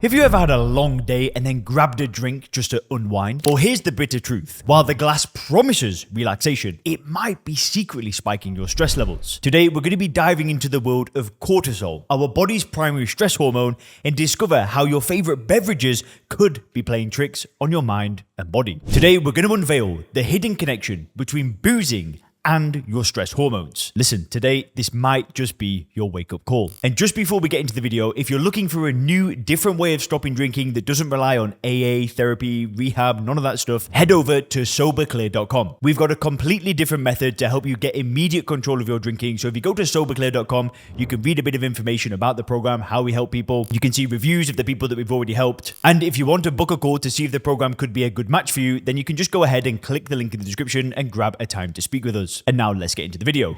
Have you ever had a long day and then grabbed a drink just to unwind? Well, here's the bitter truth. While the glass promises relaxation, it might be secretly spiking your stress levels. Today, we're going to be diving into the world of cortisol, our body's primary stress hormone, and discover how your favorite beverages could be playing tricks on your mind and body. Today, we're going to unveil the hidden connection between boozing and your stress hormones. Listen, today, this might just be your wake-up call. And just before we get into the video, if you're looking for a new, different way of stopping drinking that doesn't rely on AA, therapy, rehab, none of that stuff, head over to soberclear.com. We've got a completely different method to help you get immediate control of your drinking. So if you go to soberclear.com, you can read a bit of information about the program, how we help people. You can see reviews of the people that we've already helped. And if you want to book a call to see if the program could be a good match for you, then you can just go ahead and click the link in the description and grab a time to speak with us. And now let's get into the video.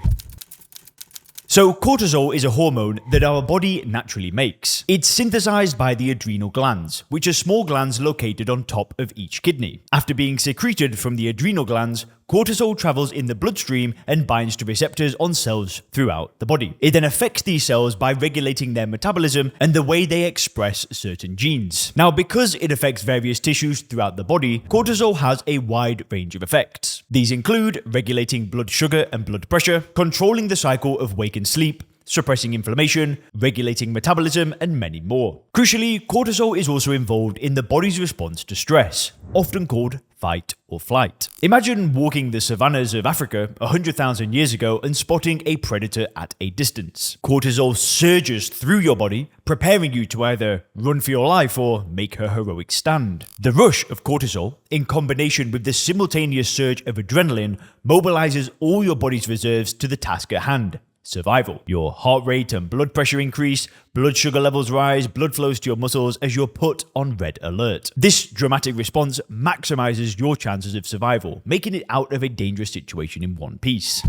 So cortisol is a hormone that our body naturally makes. It's synthesized by the adrenal glands, which are small glands located on top of each kidney. After being secreted from the adrenal glands, cortisol travels in the bloodstream and binds to receptors on cells throughout the body. It then affects these cells by regulating their metabolism and the way they express certain genes. Now, because it affects various tissues throughout the body, cortisol has a wide range of effects. These include regulating blood sugar and blood pressure, controlling the cycle of wake and sleep, suppressing inflammation, regulating metabolism, and many more. Crucially, cortisol is also involved in the body's response to stress, often called fight or flight. Imagine walking the savannas of Africa 100,000 years ago and spotting a predator at a distance. Cortisol surges through your body, preparing you to either run for your life or make a heroic stand. The rush of cortisol, in combination with the simultaneous surge of adrenaline, mobilizes all your body's reserves to the task at hand: survival. Your heart rate and blood pressure increase, blood sugar levels rise, blood flows to your muscles as you're put on red alert. This dramatic response maximizes your chances of survival, making it out of a dangerous situation in one piece.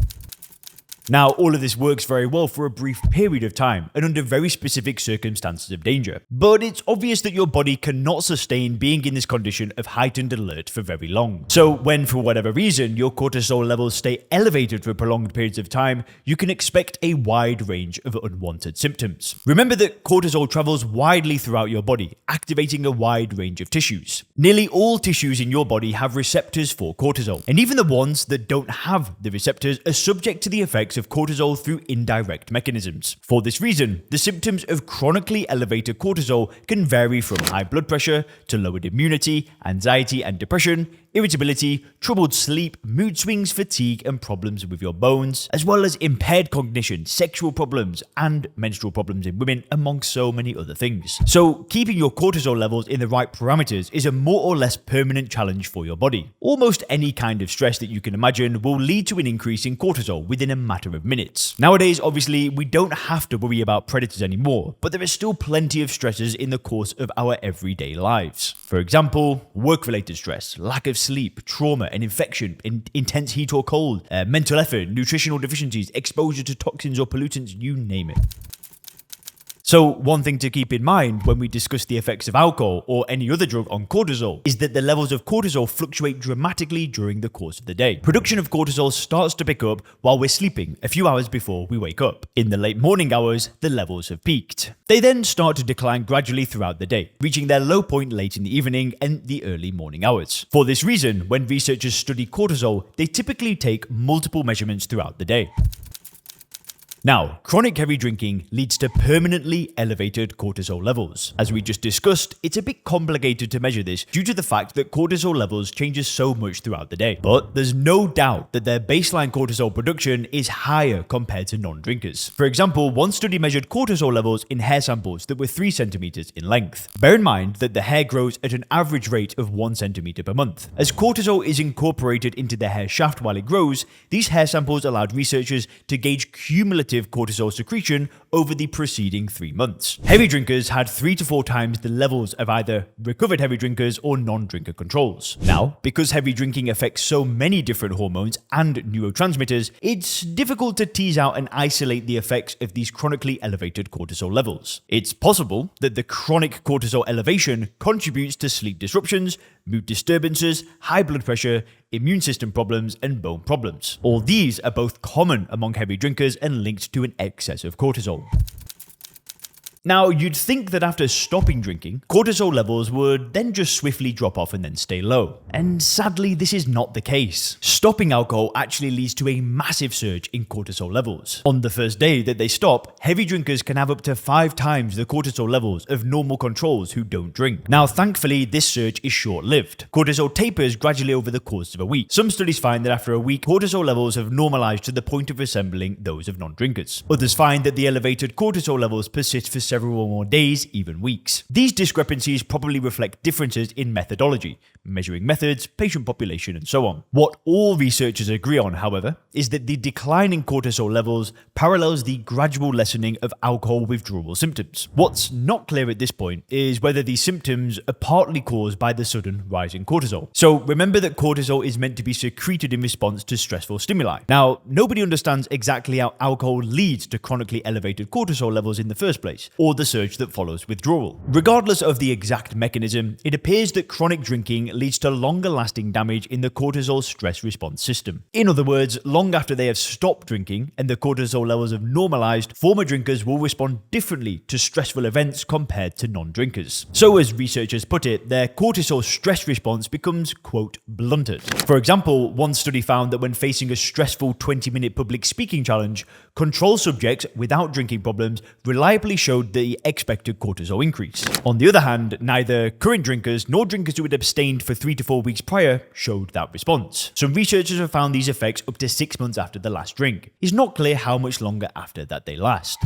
Now, all of this works very well for a brief period of time and under very specific circumstances of danger. But it's obvious that your body cannot sustain being in this condition of heightened alert for very long. So when, for whatever reason, your cortisol levels stay elevated for prolonged periods of time, you can expect a wide range of unwanted symptoms. Remember that cortisol travels widely throughout your body, activating a wide range of tissues. Nearly all tissues in your body have receptors for cortisol, and even the ones that don't have the receptors are subject to the effects of cortisol through indirect mechanisms. For this reason, the symptoms of chronically elevated cortisol can vary from high blood pressure to lowered immunity, anxiety and depression, irritability, troubled sleep, mood swings, fatigue, and problems with your bones, as well as impaired cognition, sexual problems, and menstrual problems in women, among so many other things. So, keeping your cortisol levels in the right parameters is a more or less permanent challenge for your body. Almost any kind of stress that you can imagine will lead to an increase in cortisol within a matter of minutes. Nowadays, obviously, we don't have to worry about predators anymore, but there are still plenty of stresses in the course of our everyday lives. For example, work-related stress, lack of sleep, trauma and infection, intense heat or cold, mental effort, nutritional deficiencies, exposure to toxins or pollutants, you name it. So one thing to keep in mind when we discuss the effects of alcohol or any other drug on cortisol is that the levels of cortisol fluctuate dramatically during the course of the day. Production of cortisol starts to pick up while we're sleeping a few hours before we wake up. In the late morning hours, the levels have peaked. They then start to decline gradually throughout the day, reaching their low point late in the evening and the early morning hours. For this reason, when researchers study cortisol, they typically take multiple measurements throughout the day. Now, chronic heavy drinking leads to permanently elevated cortisol levels. As we just discussed, it's a bit complicated to measure this due to the fact that cortisol levels changes so much throughout the day. But there's no doubt that their baseline cortisol production is higher compared to non-drinkers. For example, one study measured cortisol levels in hair samples that were 3 centimeters in length. Bear in mind that the hair grows at an average rate of 1 centimeter per month. As cortisol is incorporated into the hair shaft while it grows, these hair samples allowed researchers to gauge cumulative cortisol secretion over the preceding 3 months. Heavy drinkers had 3 to 4 times the levels of either recovered heavy drinkers or non-drinker controls. Now, because heavy drinking affects so many different hormones and neurotransmitters, it's difficult to tease out and isolate the effects of these chronically elevated cortisol levels. It's possible that the chronic cortisol elevation contributes to sleep disruptions, mood disturbances, high blood pressure, immune system problems, and bone problems. All these are both common among heavy drinkers and linked to an excess of cortisol. Now, you'd think that after stopping drinking, cortisol levels would then just swiftly drop off and then stay low. And sadly, this is not the case. Stopping alcohol actually leads to a massive surge in cortisol levels. On the first day that they stop, heavy drinkers can have up to 5 times the cortisol levels of normal controls who don't drink. Now, thankfully, this surge is short-lived. Cortisol tapers gradually over the course of a week. Some studies find that after a week, cortisol levels have normalized to the point of resembling those of non-drinkers. Others find that the elevated cortisol levels persist for several or more days, even weeks. These discrepancies probably reflect differences in methodology, measuring methods, patient population, and so on. What all researchers agree on, however, is that the decline in cortisol levels parallels the gradual lessening of alcohol withdrawal symptoms. What's not clear at this point is whether these symptoms are partly caused by the sudden rise in cortisol. So remember that cortisol is meant to be secreted in response to stressful stimuli. Now, nobody understands exactly how alcohol leads to chronically elevated cortisol levels in the first place, or the surge that follows withdrawal. Regardless of the exact mechanism, it appears that chronic drinking leads to longer lasting damage in the cortisol stress response system. In other words, long after they have stopped drinking and the cortisol levels have normalized, former drinkers will respond differently to stressful events compared to non-drinkers. So as researchers put it, their cortisol stress response becomes, quote, blunted. For example, one study found that when facing a stressful 20-minute public speaking challenge, control subjects without drinking problems reliably showed the expected cortisol increase. On the other hand, neither current drinkers nor drinkers who had abstained for 3 to 4 weeks prior showed that response. Some researchers have found these effects up to 6 months after the last drink. It's not clear how much longer after that they last.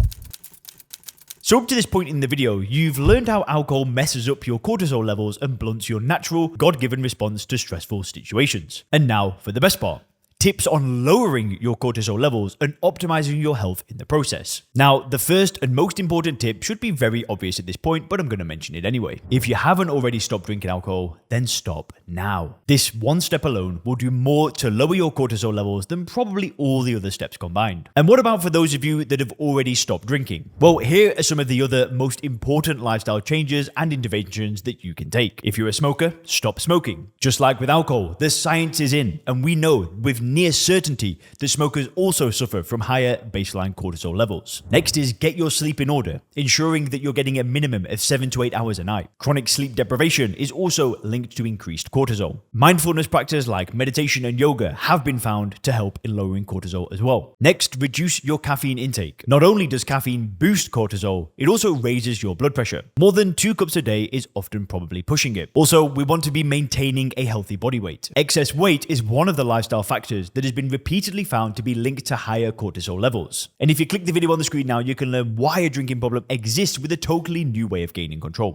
So up to this point in the video, you've learned how alcohol messes up your cortisol levels and blunts your natural, God-given response to stressful situations. And now for the best part. Tips on lowering your cortisol levels and optimizing your health in the process. Now, the first and most important tip should be very obvious at this point, but I'm going to mention it anyway. If you haven't already stopped drinking alcohol, then stop now. This one step alone will do more to lower your cortisol levels than probably all the other steps combined. And what about for those of you that have already stopped drinking? Well, here are some of the other most important lifestyle changes and interventions that you can take. If you're a smoker, stop smoking. Just like with alcohol, the science is in, and we know with near certainty that smokers also suffer from higher baseline cortisol levels. Next is get your sleep in order, ensuring that you're getting a minimum of 7 to 8 hours a night. Chronic sleep deprivation is also linked to increased cortisol. Mindfulness practices like meditation and yoga have been found to help in lowering cortisol as well. Next, reduce your caffeine intake. Not only does caffeine boost cortisol, it also raises your blood pressure. More than 2 cups a day is often probably pushing it. Also, we want to be maintaining a healthy body weight. Excess weight is one of the lifestyle factors that has been repeatedly found to be linked to higher cortisol levels. And if you click the video on the screen now, you can learn why a drinking problem exists with a totally new way of gaining control.